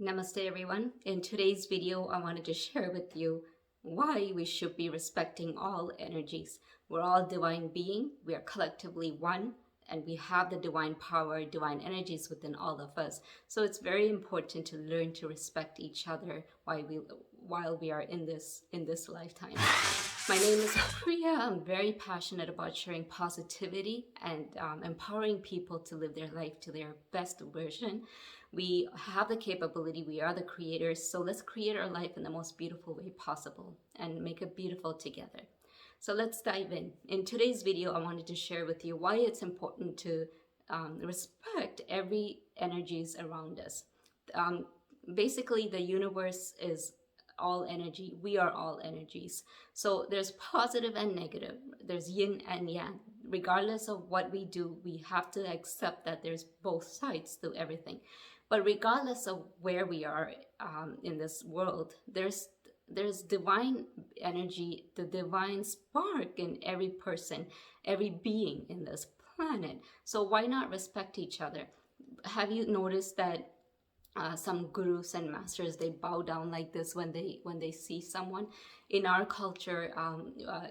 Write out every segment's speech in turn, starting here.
Namaste everyone. In today's video, I wanted to share with you why we should be respecting all energies. We're all divine being, we are collectively one, and we have the divine power, divine energies within all of us. So it's very important to learn to respect each other while we are in this lifetime. My name is Priya. I'm very passionate about sharing positivity and empowering people to live their life to their best version. We have the capability, we are the creators, so let's create our life in the most beautiful way possible and make it beautiful together. So let's dive in. In today's video, I wanted to share with you why it's important to respect every energies around us. Basically, the universe is all energy. We are all energies. So there's positive and negative. There's yin and yang. Regardless of what we do, we have to accept that there's both sides to everything. But regardless of where we are in this world, there's divine energy, the divine spark in every person, every being in this planet. So why not respect each other? Have you noticed that some gurus and masters, they bow down like this when they see someone? In our culture,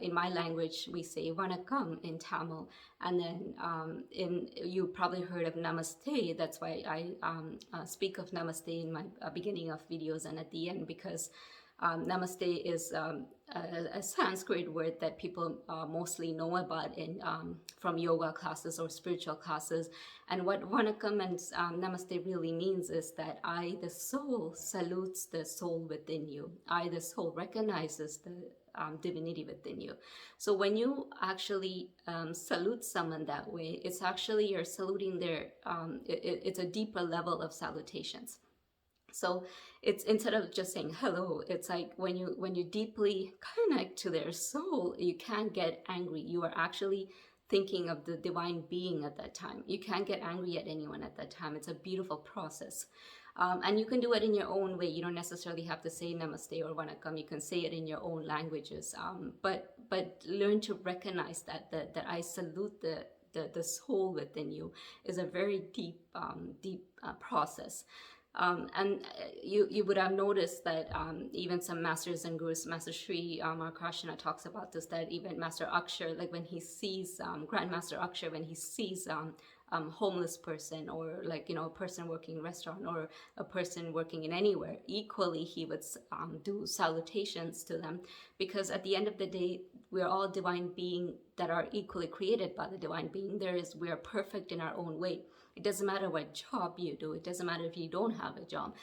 in my language, we say vanakkam in Tamil, and then you probably heard of namaste. That's why I speak of namaste in my beginning of videos and at the end, because namaste is a Sanskrit word that people mostly know about from yoga classes or spiritual classes. And what vanakkam and namaste really means is that I, the soul, salutes the soul within you. I, the soul, recognizes the divinity within you. So when you actually salute someone that way, it's actually you're saluting their, it's a deeper level of salutations. So it's, instead of just saying hello, it's like when you deeply connect to their soul, you can't get angry. You are actually thinking of the divine being at that time. You can't get angry at anyone at that time. It's a beautiful process. And you can do it in your own way. You don't necessarily have to say namaste or vanakkam. You can say it in your own languages. But learn to recognize that I salute the soul within you is a very deep process. And you would have noticed that even some masters and gurus, Master Sri Markarshana talks about this, that even Master Akshar, like when he sees, Grandmaster Akshar, when he sees homeless person, or like, a person working in a restaurant, or a person working in anywhere, equally he would do salutations to them, because at the end of the day, we're all divine being that are equally created by the divine being. We are perfect in our own way. It doesn't matter what job you do. It doesn't matter if you don't have a job.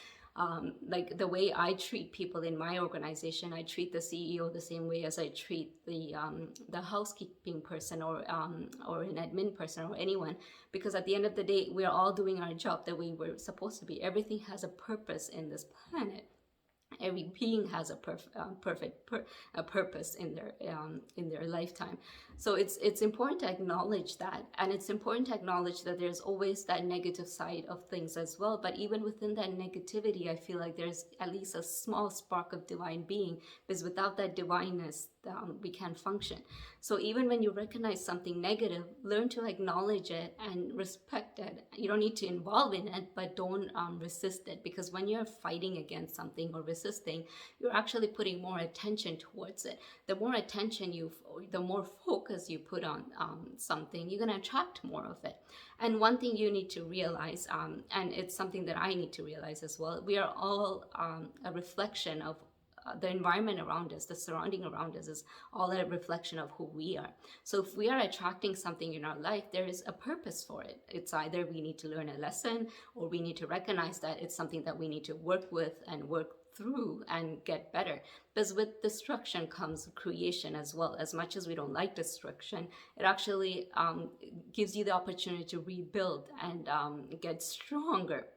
Like the way I treat people in my organization, I treat the CEO the same way as I treat the housekeeping person, or an admin person, or anyone, because at the end of the day, we're all doing our job the way we're supposed to be. Everything has a purpose in this planet. Every being has a purpose in their lifetime. So it's important to acknowledge that, and it's important to acknowledge that there's always that negative side of things as well. But even within that negativity, I feel like there's at least a small spark of divine being, because without that divineness, we can't function. So even when you recognize something negative, learn to acknowledge it and respect it. You don't need to involve in it, but don't resist it, because when you're fighting against something or resisting, you're actually putting more attention towards it. The more attention the more focus you put on something, you're going to attract more of it. And one thing you need to realize, and it's something that I need to realize as well, we are all a reflection of the environment around us. The surrounding around us is all a reflection of who we are. So if we are attracting something in our life, there is a purpose for it. It's either we need to learn a lesson, or we need to recognize that it's something that we need to work with and work through and get better. Because with destruction comes creation as well. As much as we don't like destruction, it actually gives you the opportunity to rebuild and get stronger.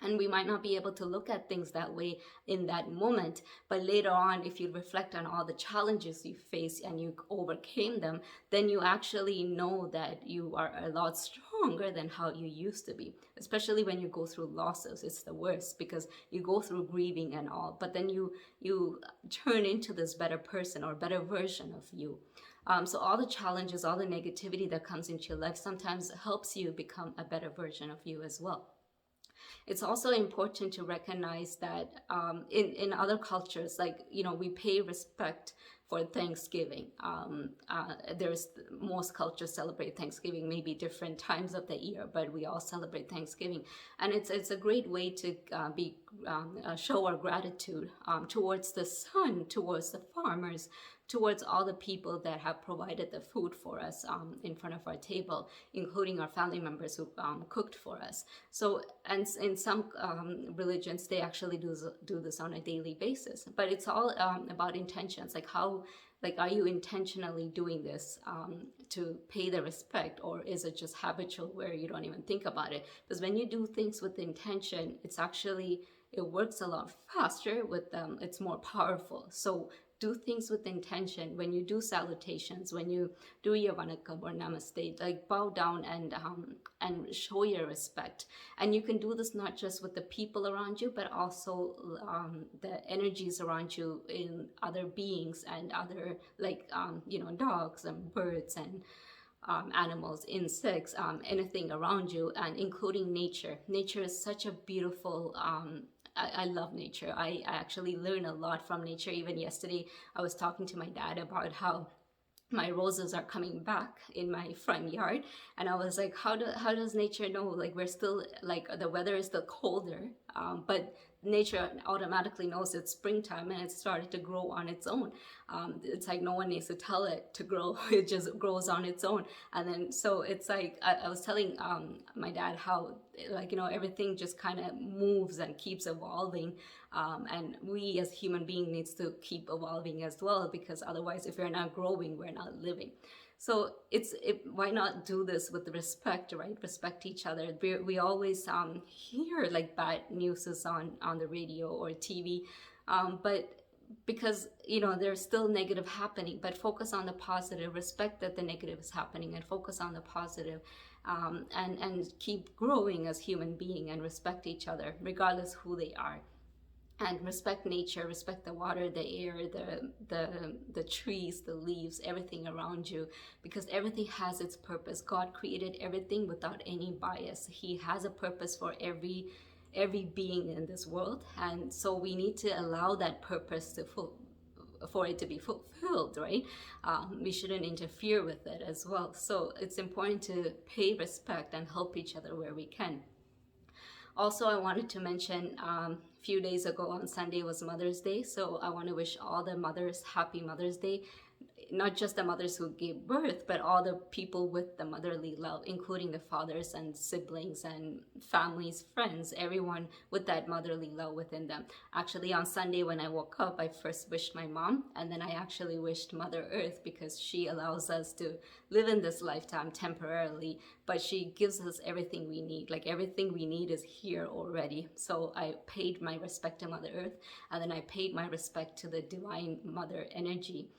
And we might not be able to look at things that way in that moment, but later on, if you reflect on all the challenges you face and you overcame them, then you actually know that you are a lot stronger than how you used to be. Especially when you go through losses, it's the worst, because you go through grieving and all, but then you turn into this better person or better version of you. So all the challenges, all the negativity that comes into your life sometimes helps you become a better version of you as well. It's also important to recognize that in other cultures, like, we pay respect for Thanksgiving. There's most cultures celebrate Thanksgiving, maybe different times of the year, but we all celebrate Thanksgiving, and it's a great way to show our gratitude towards the sun, towards the farmers, towards all the people that have provided the food for us in front of our table, including our family members who cooked for us. So, and in some religions, they actually do this on a daily basis. But it's all about intentions, like how, like, are you intentionally doing this to pay the respect, or is it just habitual where you don't even think about it? Because when you do things with intention, it works a lot faster with them. It's more powerful. So do things with intention. When you do salutations, when you do your vanakkam or namaste, like, bow down and show your respect. And you can do this not just with the people around you, but also the energies around you in other beings and other, like, dogs and birds and animals, insects, anything around you, and including nature. Nature is such a beautiful I love nature. I actually learn a lot from nature. Even yesterday, I was talking to my dad about how my roses are coming back in my front yard, and I was like, how does nature know? Like, we're still, like, the weather is still colder, but nature automatically knows it's springtime and it started to grow on its own. It's like no one needs to tell it to grow. It just grows on its own. And then, so it's like, I was telling my dad how, like, everything just kind of moves and keeps evolving. And we as human beings needs to keep evolving as well, because otherwise, if we're not growing, we're not living. So why not do this with respect, right? Respect each other. We always hear, like, bad news on the radio or TV, but because there's still negative happening, but focus on the positive. Respect that the negative is happening and focus on the positive, and keep growing as human being, and respect each other regardless who they are. And respect nature, respect the water, the air, the trees, the leaves, everything around you, because everything has its purpose. God created everything without any bias. He has a purpose for every being in this world, and so we need to allow that purpose for it to be fulfilled, right? We shouldn't interfere with it as well. So it's important to pay respect and help each other where we can. Also, I wanted to mention, a few days ago on Sunday was Mother's Day, so I want to wish all the mothers happy Mother's Day. Not just the mothers who gave birth, but all the people with the motherly love, including the fathers and siblings and families, friends, everyone with that motherly love within them. Actually, on Sunday when I woke up, I first wished my mom, and then I actually wished Mother Earth, because she allows us to live in this lifetime temporarily, but she gives us everything we need. Like, everything we need is here already. So I paid my respect to Mother Earth, and then I paid my respect to the Divine Mother energy.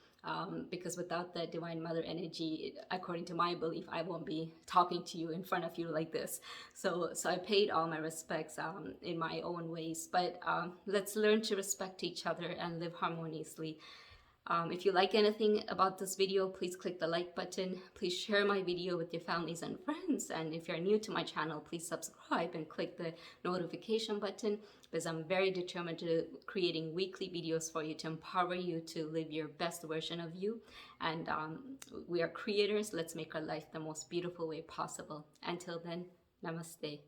Because without the Divine Mother energy, according to my belief, I won't be talking to you in front of you like this. So I paid all my respects in my own ways. But let's learn to respect each other and live harmoniously. If you like anything about this video, please click the like button. Please share my video with your families and friends. And if you're new to my channel, please subscribe and click the notification button, because I'm very determined to creating weekly videos for you to empower you to live your best version of you. And we are creators. Let's make our life the most beautiful way possible. Until then, namaste.